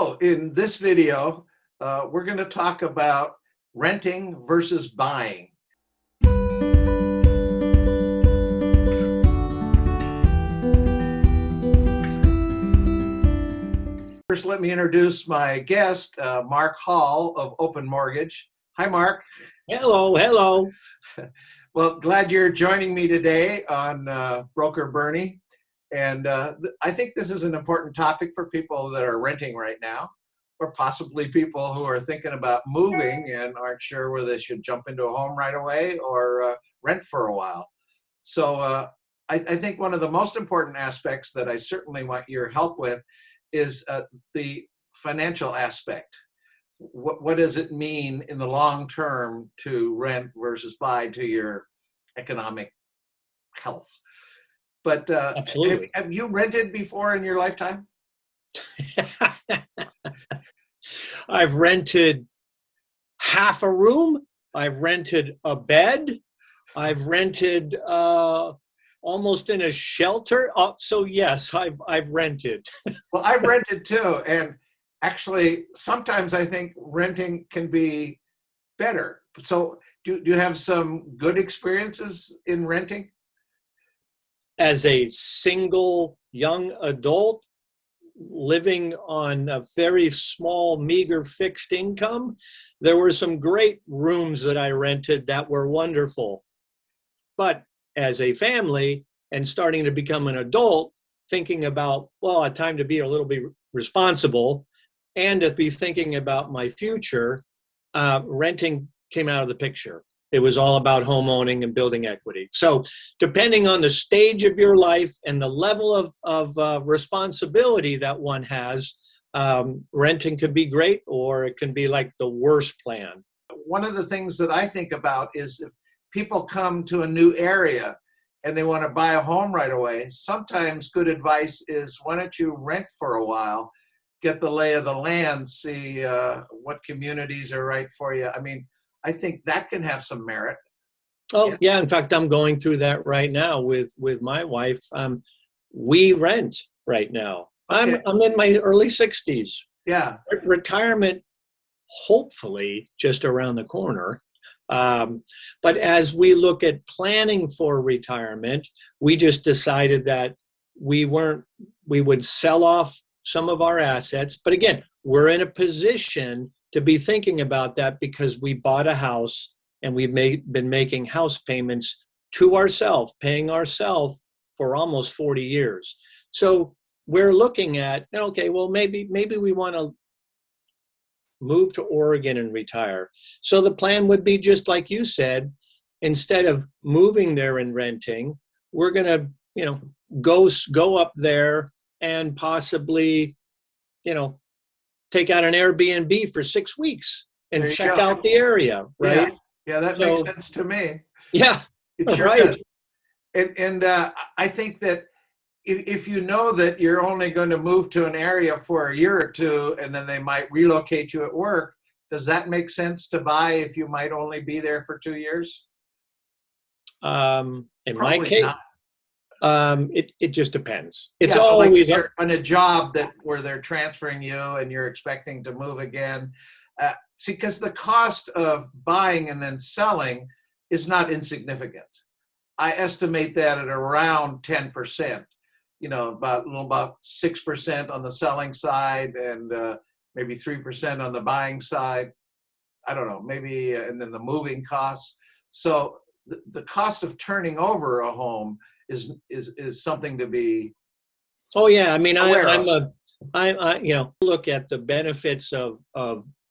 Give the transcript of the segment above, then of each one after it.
So in this video, we're going to talk about renting versus buying. First, let me introduce my guest, Mark Hall of Open Mortgage. Hi, Mark. Hello, hello. Well, glad you're joining me today on Broker Bernie. And I think this is an important topic for people that are renting right now, or possibly people who are thinking about moving and aren't sure whether they should jump into a home right away or rent for a while. So I think one of the most important aspects that I certainly want your help with is the financial aspect. What does it mean in the long term to rent versus buy to your economic health? But Absolutely. have you rented before in your lifetime? I've rented half a room. I've rented a bed. I've rented almost in a shelter. So yes, I've rented. Well, I've rented too, and actually, sometimes I think renting can be better. So, do you have some good experiences in renting? As a single young adult living on a very small, meager fixed income, there were some great rooms that I rented that were wonderful. But as a family and starting to become an adult, thinking about, well, a time to be a little bit responsible and to be thinking about my future, renting came out of the picture. It was all about home owning and building equity. So depending on the stage of your life and the level of responsibility that one has, renting could be great, or it can be like the worst plan. One of the things that I think about is if people come to a new area and they want to buy a home right away, sometimes good advice is, why don't you rent for a while, get the lay of the land, see what communities are right for you. I mean, I think that can have some merit. Oh, yeah. In fact, I'm going through that right now with my wife. We rent right now. Okay. I'm in my early 60s. Yeah. Retirement, hopefully, just around the corner. But as we look at planning for retirement, we just decided that we would sell off some of our assets. But again, we're in a position to be thinking about that because we bought a house and we've been making house payments to ourselves, paying ourselves for almost 40 years. So we're looking at, okay, well, maybe we want to move to Oregon and retire. So the plan would be just like you said, instead of moving there and renting, we're going to, go up there and possibly, take out an Airbnb for 6 weeks and check out the area, right? Yeah, that makes sense to me. Yeah, it sure right. Does. And I think that if you know that you're only going to move to an area for a year or two and then they might relocate you at work, does that make sense to buy if you might only be there for 2 years? In Probably my case, not. It just depends. It's yeah, always like you're on a job where they're transferring you and you're expecting to move again. See, because the cost of buying and then selling is not insignificant. I estimate that at around 10%. About 6% on the selling side and maybe 3% on the buying side. I don't know, maybe, and then the moving costs. So the cost of turning over a home is something to be. Oh yeah, I mean, I look at the benefits of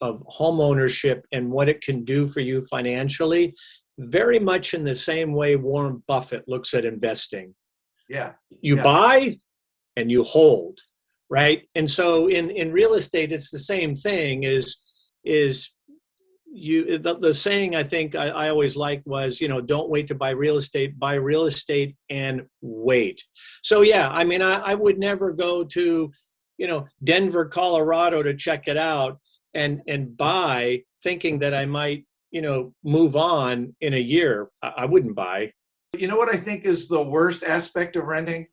home ownership and what it can do for you financially, very much in the same way Warren Buffett looks at investing. Yeah. You buy and you hold, right? And so in real estate, it's the same thing. The saying I think I always liked was, don't wait to buy real estate and wait. So yeah, I mean, I would never go to, Denver, Colorado to check it out and buy thinking that I might, move on in a year. I wouldn't buy. You know what I think is the worst aspect of renting?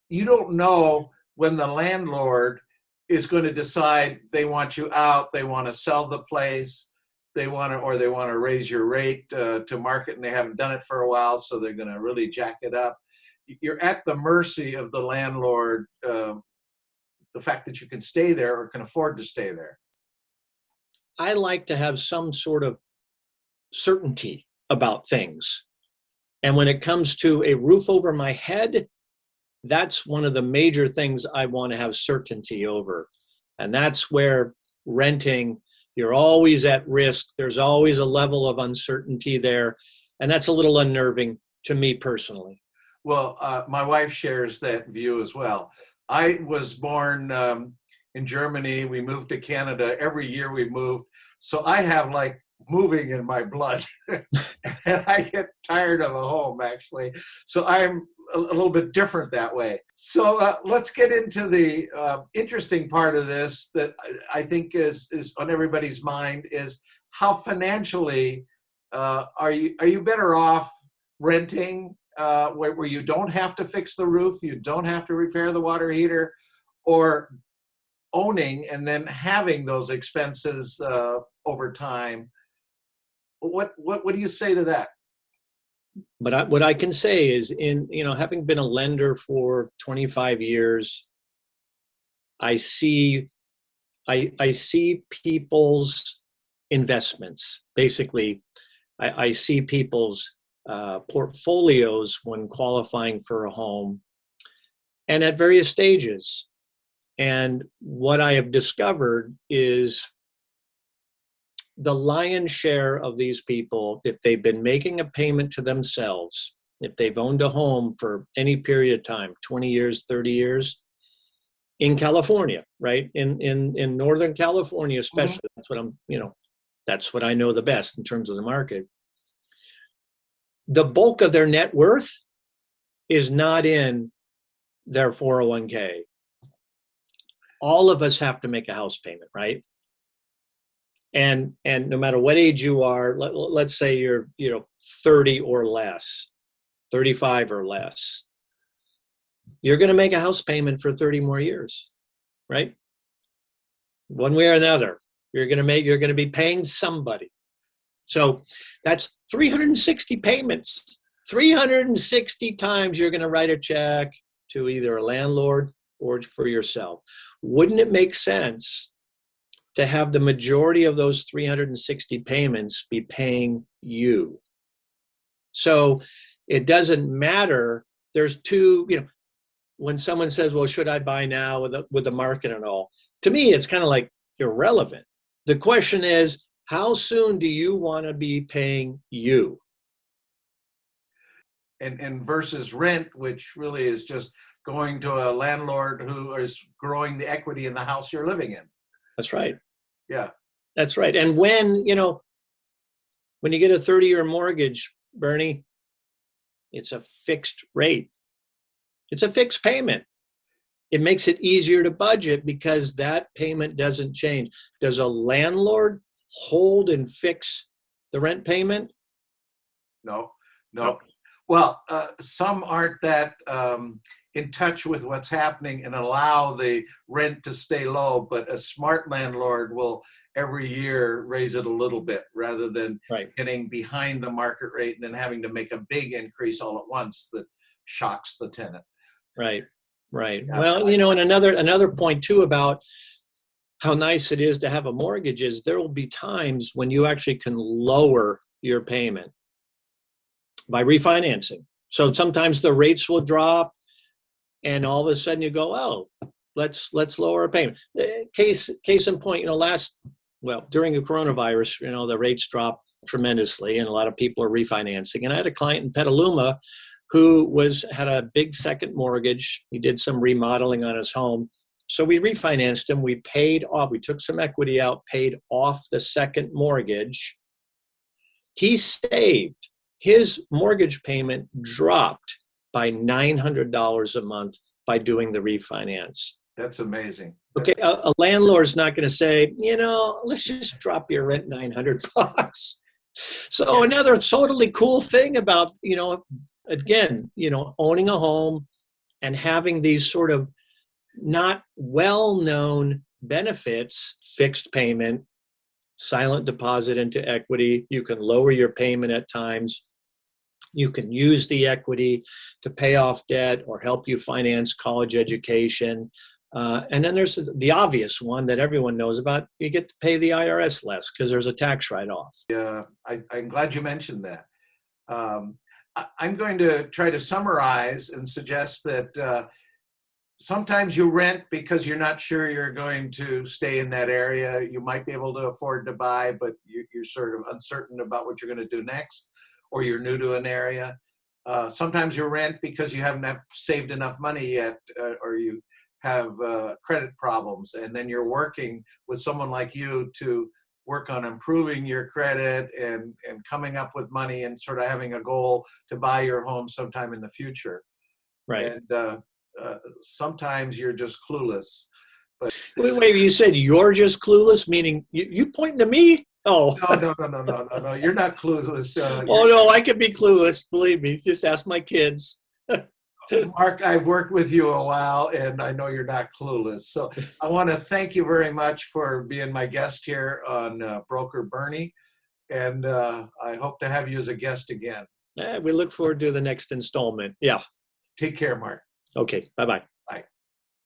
You don't know when the landlord is going to decide they want you out, they want to sell the place, they want to raise your rate to market, and they haven't done it for a while, so they're going to really jack it up. You're at the mercy of the landlord, the fact that you can stay there or can afford to stay there. I like to have some sort of certainty about things. And when it comes to a roof over my head, that's one of the major things I want to have certainty over. And that's where renting, you're always at risk. There's always a level of uncertainty there. And that's a little unnerving to me personally. Well, my wife shares that view as well. I was born in Germany. We moved to Canada. Every year we moved. So I have like moving in my blood. And I get tired of a home, actually. So I'm a little bit different that way. So let's get into the interesting part of this that I think is on everybody's mind, is how financially are you better off renting where you don't have to fix the roof, you don't have to repair the water heater, or owning and then having those expenses over time? What do you say to that? But what I can say is, having been a lender for 25 years, I see people's investments. Basically, I see people's portfolios when qualifying for a home, and at various stages. And what I have discovered is the lion's share of these people, if they've been making a payment to themselves, if they've owned a home for any period of time, 20 years, 30 years, in California, right? In Northern California, especially, that's what I know the best in terms of the market. The bulk of their net worth is not in their 401k. All of us have to make a house payment, right? And no matter what age you are, let's say you're 30 or less, 35 or less, you're going to make a house payment for 30 more years, right? One way or another, you're going to be paying somebody. So that's 360 payments. 360 times you're going to write a check to either a landlord or for yourself. Wouldn't it make sense to have the majority of those 360 payments be paying you? So it doesn't matter. There's two, when someone says, well, should I buy now with the market and all? To me, it's kind of like irrelevant. The question is, how soon do you want to be paying you? And versus rent, which really is just going to a landlord who is growing the equity in the house you're living in. That's right. Yeah. That's right. And when you get a 30-year mortgage, Bernie, it's a fixed rate. It's a fixed payment. It makes it easier to budget because that payment doesn't change. Does a landlord hold and fix the rent payment? No. Well, some aren't that in touch with what's happening and allow the rent to stay low, but a smart landlord will every year raise it a little bit rather than getting behind the market rate and then having to make a big increase all at once that shocks the tenant. Right. Yeah. Well, and another point too about how nice it is to have a mortgage is there will be times when you actually can lower your payment by refinancing. So sometimes the rates will drop and all of a sudden you go, oh, let's lower our payment. Case in point, during the coronavirus, the rates dropped tremendously and a lot of people are refinancing. And I had a client in Petaluma who had a big second mortgage. He did some remodeling on his home. So we refinanced him. We paid off, we took some equity out, paid off the second mortgage. He saved. His mortgage payment dropped by $900 a month by doing the refinance. That's amazing. Okay, a landlord's not going to say, let's just drop your rent $900. So another totally cool thing about, again, owning a home and having these sort of not well-known benefits fixed payment, silent deposit into equity. You can lower your payment at times. You can use the equity to pay off debt or help you finance college education. And then there's the obvious one that everyone knows about. You get to pay the IRS less because there's a tax write-off. I'm glad you mentioned that. I'm going to try to summarize and suggest that sometimes you rent because you're not sure you're going to stay in that area. You might be able to afford to buy, but you're sort of uncertain about what you're going to do next, or you're new to an area. Sometimes you rent because you haven't saved enough money yet, or you have credit problems, and then you're working with someone like you to work on improving your credit and coming up with money and sort of having a goal to buy your home sometime in the future. Right. And sometimes you're just clueless. But wait, you said you're just clueless, meaning you pointing to me? Oh. No. You're not clueless. Oh, no, I can be clueless. Believe me. Just ask my kids. Mark, I've worked with you a while, and I know you're not clueless. So I want to thank you very much for being my guest here on Broker Bernie, and I hope to have you as a guest again. We look forward to the next installment. Yeah. Take care, Mark. Okay. Bye-bye.